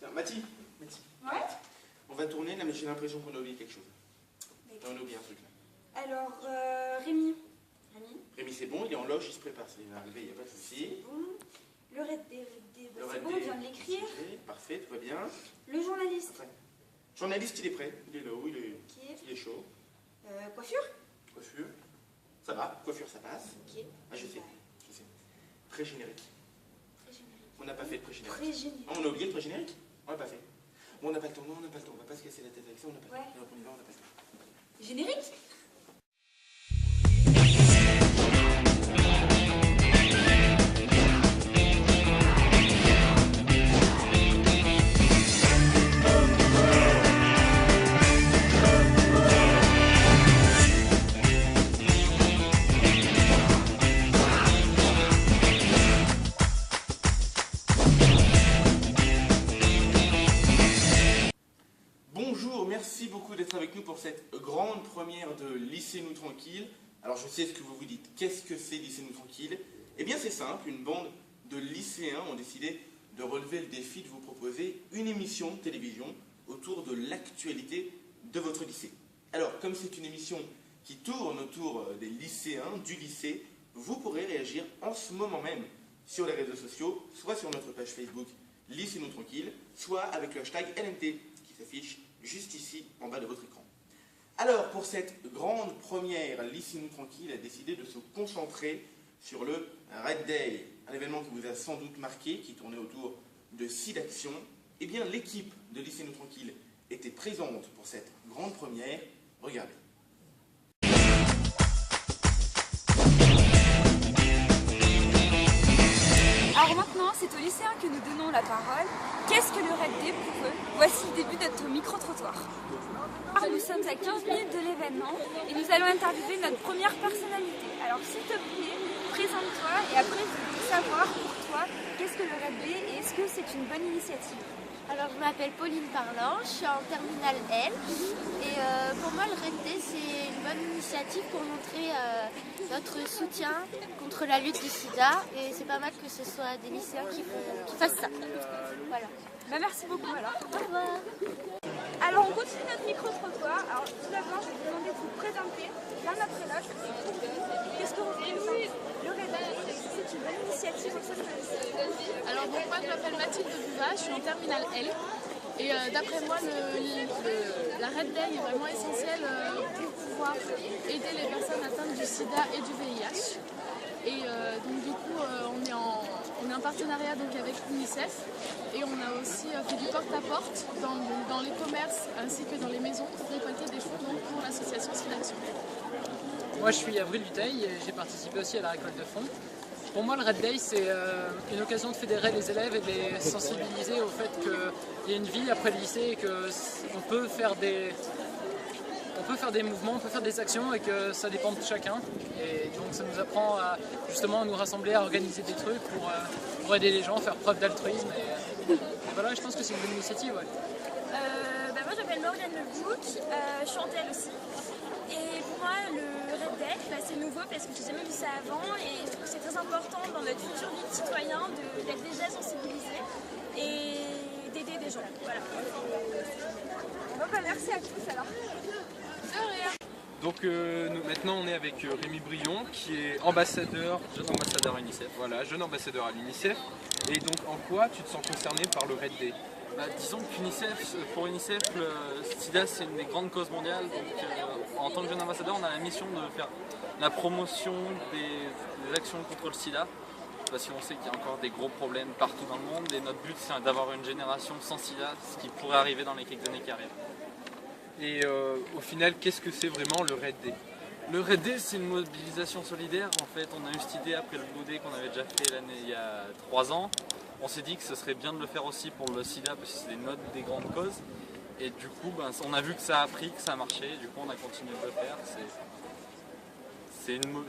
Alors, Mathie, Ouais. on va tourner là, mais j'ai l'impression qu'on a oublié quelque chose. On a oublié un truc là. Alors, Rémi. Rémi, c'est bon, il est en loge, il se prépare. Il va arriver, il n'y a pas de souci. Bon. Le Red D, Le c'est Red bon, D, on vient de l'écrire. parfait, tout va bien. Le journaliste. Après. Journaliste, il est prêt. Il est là-haut, Ok. il est chaud. Coiffure. Coiffure. Ça va, coiffure, ça passe. Ok. Ah, je sais. Pré-générique. On n'a pas fait de pré-générique. Pré-générique. On a oublié le pré-générique. On l'a pas fait. Bon, on n'a pas le temps, on n'a pas le temps. On va pas se casser la tête avec ça, on n'a pas le temps. Donc, on y va, on n'a pas le temps. Générique. Bonjour, merci beaucoup d'être avec nous pour cette grande première de Lycée-nous tranquille. Alors je sais ce que vous vous dites, qu'est-ce que c'est Lycée-nous tranquille? Eh bien c'est simple, une bande de lycéens ont décidé de relever le défi de vous proposer une émission de télévision autour de l'actualité de votre lycée. Alors comme c'est une émission qui tourne autour des lycéens, du lycée, vous pourrez réagir en ce moment même sur les réseaux sociaux, soit sur notre page Facebook Lycée-nous tranquille, soit avec le hashtag LMT qui s'affiche juste ici en bas de votre écran. Alors pour cette grande première, Lycée-nous tranquille a décidé de se concentrer sur le Red Day, un événement qui vous a sans doute marqué, qui tournait autour de SIDAction. Eh bien l'équipe de Lycée-nous tranquille était présente pour cette grande première. Regardez. Alors maintenant, c'est aux lycéens que nous donnons la parole. Qu'est-ce que le Red D pour eux? Voici le début de notre micro-trottoir. Nous sommes à 15 minutes de l'événement et nous allons interviewer notre première personnalité. Alors s'il te plaît, présente-toi et après je veux savoir pour toi qu'est-ce que le Red D et est-ce que c'est une bonne initiative? Alors je m'appelle Pauline Parlant, je suis en terminale L et pour moi le Red Day c'est une bonne initiative pour montrer notre soutien contre la lutte du sida et c'est pas mal que ce soit des lycéens qui fassent ça. Voilà. Bah, merci beaucoup alors. Au revoir. Alors on continue notre micro-trottoir. Alors tout d'abord je vais vous demander de vous présenter l'un après l'autre. Qu'est-ce que vous pensez? Le Red Day, c'est une bonne initiative au sein de la lycée. Alors donc moi je m'appelle Mathilde Buva, je suis en terminale L et d'après moi la Red Day est vraiment essentielle pour pouvoir aider les personnes atteintes du sida et du VIH. Et donc du coup on est en partenariat donc avec l'UNICEF et on a aussi fait du porte-à-porte dans les commerces ainsi que dans les maisons pour récolter des fonds donc, pour l'association SIDAction. Moi je suis Avril Duteil et j'ai participé aussi à la récolte de fonds. Pour moi le Red Day c'est une occasion de fédérer les élèves et de les sensibiliser au fait qu'il y a une vie après le lycée et qu'on peut faire des mouvements, on peut faire des actions et que ça dépend de chacun. Et donc ça nous apprend justement à nous rassembler, à organiser des trucs pour aider les gens, faire preuve d'altruisme. Et voilà, je pense que c'est une bonne initiative. Ouais. Moi je m'appelle Morgane Lebouc, je suis en TL aussi. Et pour moi le Red Day c'est nouveau parce que j'ai jamais vu ça avant et je trouve que c'est très important dans notre future vie de citoyen d'être déjà sensibilisé et d'aider des gens. Voilà. Merci à tous alors. Donc maintenant on est avec Rémi Brion qui est jeune ambassadeur à l'UNICEF. Voilà, jeune ambassadeur à l'UNICEF. Et donc en quoi tu te sens concerné par le Red Day? Disons que pour l'UNICEF, le SIDA c'est une des grandes causes mondiales. Donc en tant que jeune ambassadeur, on a la mission de faire la promotion des actions contre le SIDA. Parce qu'on sait qu'il y a encore des gros problèmes partout dans le monde et notre but c'est d'avoir une génération sans SIDA, ce qui pourrait arriver dans les quelques années qui arrivent. Et au final, qu'est-ce que c'est vraiment le Red Day? Le Red Day, c'est une mobilisation solidaire. En fait, on a eu cette idée après le Blue Day qu'on avait déjà fait il y a 3 ans. On s'est dit que ce serait bien de le faire aussi pour le sida parce que c'est des grandes causes. Et du coup, on a vu que ça a pris, que ça a marché. Du coup, on a continué de le faire.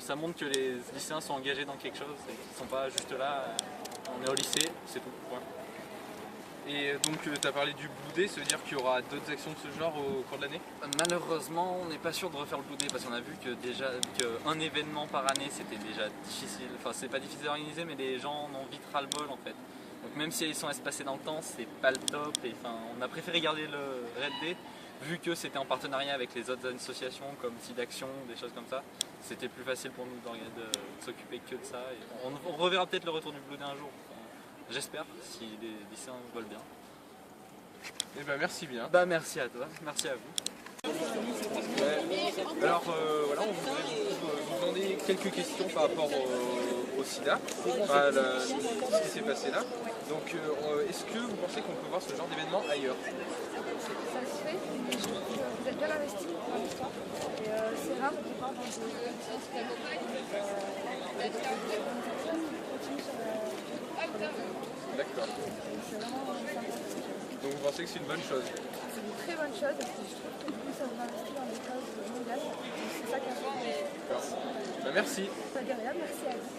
Ça montre que les lycéens sont engagés dans quelque chose et qu'ils ne sont pas juste là. On est au lycée, c'est tout. Point. Et donc tu as parlé du Blue Day, ça veut dire qu'il y aura d'autres actions de ce genre au cours de l'année? Malheureusement, on n'est pas sûr de refaire le Blue Day parce qu'on a vu que déjà qu'un événement par année c'était déjà difficile. Enfin, c'est pas difficile à organiser, mais les gens en ont vite ras-le-bol en fait. Donc Donc même si ils sont espacés dans le temps, c'est pas le top. Et enfin, on a préféré garder le Red Day vu que c'était en partenariat avec les autres associations comme SIDAction, des choses comme ça. C'était plus facile pour nous de s'occuper que de ça. Et on reverra peut-être le retour du Blue Day un jour. Enfin, j'espère, si les lycéens veulent bien. Eh ben merci bien. Bah merci à toi, merci à vous. Alors voilà, on voudrait vous demander quelques questions par rapport au sida, à ce qui s'est passé là. Donc est-ce que vous pensez qu'on peut voir ce genre d'événement ailleurs? Ça se fait, mais je trouve que vous êtes bien investis dans l'histoire. Et c'est rare de voir dans D'accord. Donc vous pensez que c'est une bonne chose? c'est une très bonne chose parce que je trouve que plus ça va investir dans les causes mondiales. C'est ça qui est important. Bah, merci. Pas de rien, merci à vous.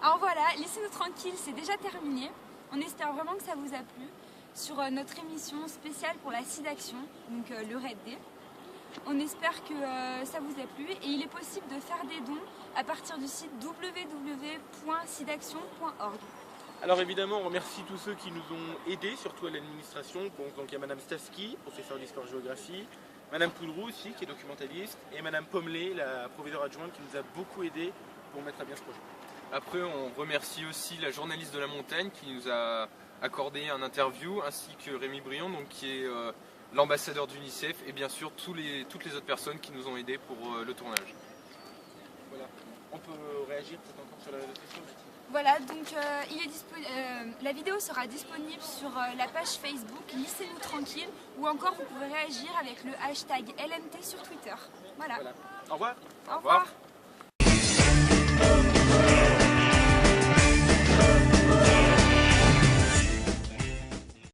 Alors voilà, Laissez-nous tranquilles, c'est déjà terminé. On espère vraiment que ça vous a plu sur notre émission spéciale pour la SIDAction, donc le Red Day. On espère que ça vous a plu et il est possible de faire des dons à partir du site www.sidaction.org. Alors évidemment, on remercie tous ceux qui nous ont aidés, surtout à l'administration. Donc il y a Madame Stavski, professeure d'histoire-géographie, Madame Poudrou aussi, qui est documentaliste, et Madame Pommelet, la proviseure adjointe, qui nous a beaucoup aidés pour mettre à bien ce projet. Après, on remercie aussi la journaliste de La Montagne qui nous a accordé un interview, ainsi que Rémi Brion, donc, qui est l'ambassadeur d'UNICEF, et bien sûr toutes les autres personnes qui nous ont aidés pour le tournage. Voilà. On peut réagir peut-être encore sur la réseaux sociaux. Voilà, donc la vidéo sera disponible sur la page Facebook Laissez-nous tranquilles ou encore vous pouvez réagir avec le hashtag LNT sur Twitter. Voilà. Au revoir. Au revoir.